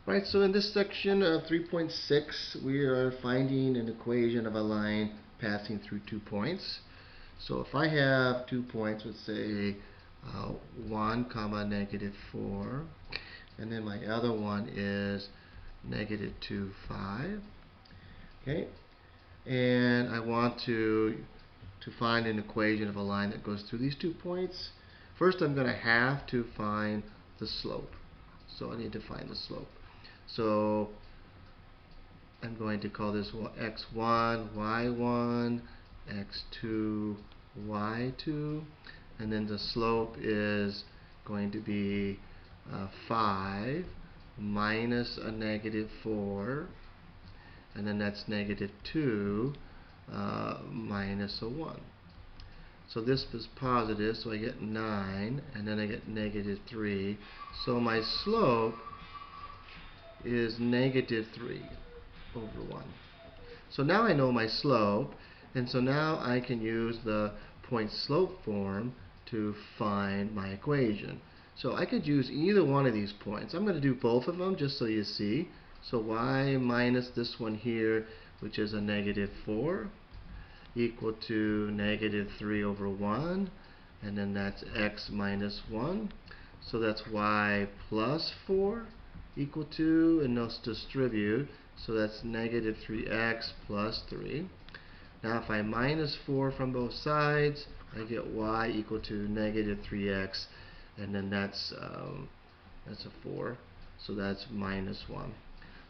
Right, so in this section of 3.6, we are finding an equation of a line passing through 2 points. So if I have 2 points, let's say 1 comma negative 4, and then my other one is negative 2, 5. Okay, and I want to find an equation of a line that goes through these 2 points. First, I'm going to have to find the slope. So I need to find the slope. So I'm going to call this x1, y1, x2, y2, and then the slope is going to be 5 minus a negative 4, and then that's negative 2 minus a 1. So this is positive, so I get 9, and then I get negative 3. So my slope is negative 3 over 1. So now I know my slope, and so now I can use the point slope form to find my equation. So I could use either one of these points. I'm going to do both of them just so you see. So y minus this one here, which is a negative 4, equal to negative 3 over 1, and then that's x minus 1. So that's y plus 4 equal to, and let's distribute, so that's negative 3x plus 3. Now if I minus 4 from both sides, I get y equal to negative 3x, and then that's a 4, so that's minus 1.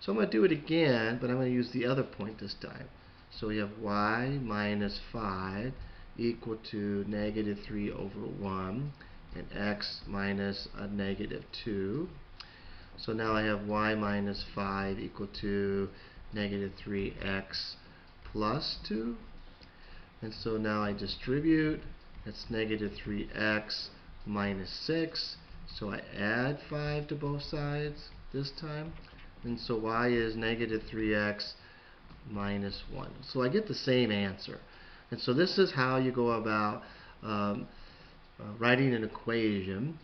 So I'm going to do it again, but I'm going to use the other point this time. So we have y minus 5 equal to negative 3 over 1, and x minus a negative 2. So now I have y minus 5 equal to negative 3x plus 2. And so now I distribute. That's negative 3x minus 6. So I add 5 to both sides this time. And so y is negative 3x minus 1. So I get the same answer. And so this is how you go about writing an equation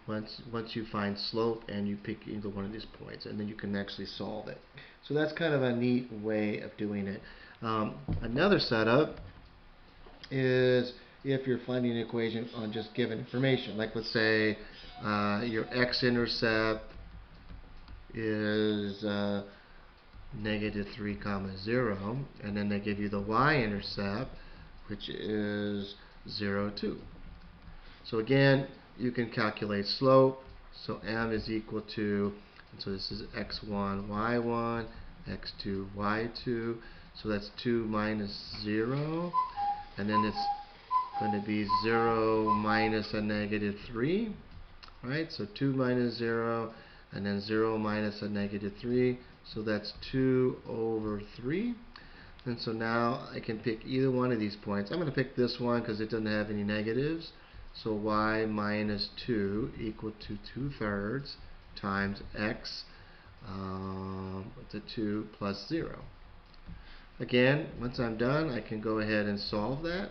once you find slope and you pick either one of these points, and then you can actually solve it. So that's kind of a neat way of doing it. Another setup is if you're finding an equation on just given information. Like let's say your x-intercept is negative 3 comma 0, and then they give you the y-intercept, which is 0, 2. So again, you can calculate slope. So m is equal to, and so this is x1, y1, x2, y2. So that's 2 minus 0. And then it's going to be 0 minus a negative 3. Right? So 2 minus 0, and then 0 minus a negative 3. So that's 2 over 3. And so now I can pick either one of these points. I'm going to pick this one because it doesn't have any negatives. So y minus 2 equal to 2/3 times x to 2 plus 0. Again, once I'm done, I can go ahead and solve that.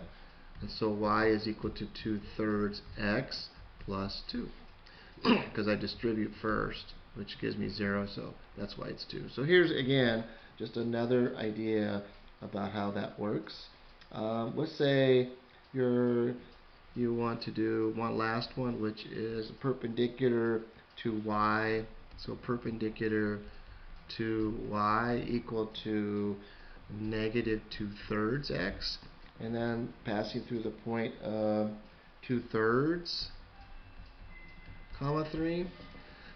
And so y is equal to 2/3 x plus 2. Because I distribute first, which gives me 0, so that's why it's 2. So here's, again, just another idea about how that works. Let's say you want to do one last one, which is perpendicular to y. So perpendicular to y equal to negative 2/3 x, and then passing through the point of 2/3 comma 3.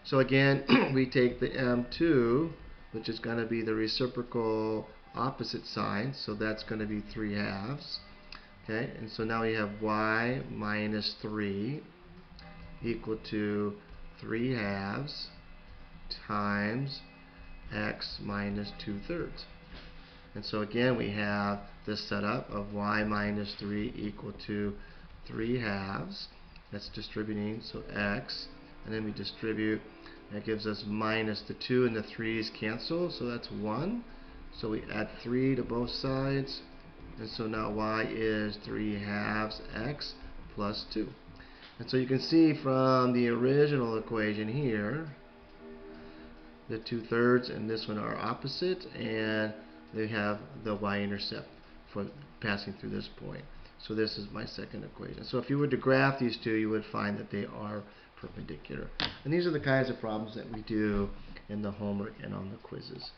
So again, we take the m2, which is going to be the reciprocal opposite sign, so that's going to be 3/2. Okay, and so now we have y minus 3 equal to 3/2 times x minus 2/3. And so again, we have this setup of y minus 3 equal to 3/2. That's distributing, so x, and then we distribute. That gives us minus the 2 and the 3's cancel, so that's 1. So we add 3 to both sides, and so now y is 3/2 x plus 2. And so you can see from the original equation here the 2/3 and this one are opposite, and they have the y-intercept for passing through this point. So this is my second equation. So if you were to graph these two, you would find that they are perpendicular. And these are the kinds of problems that we do in the homework and on the quizzes.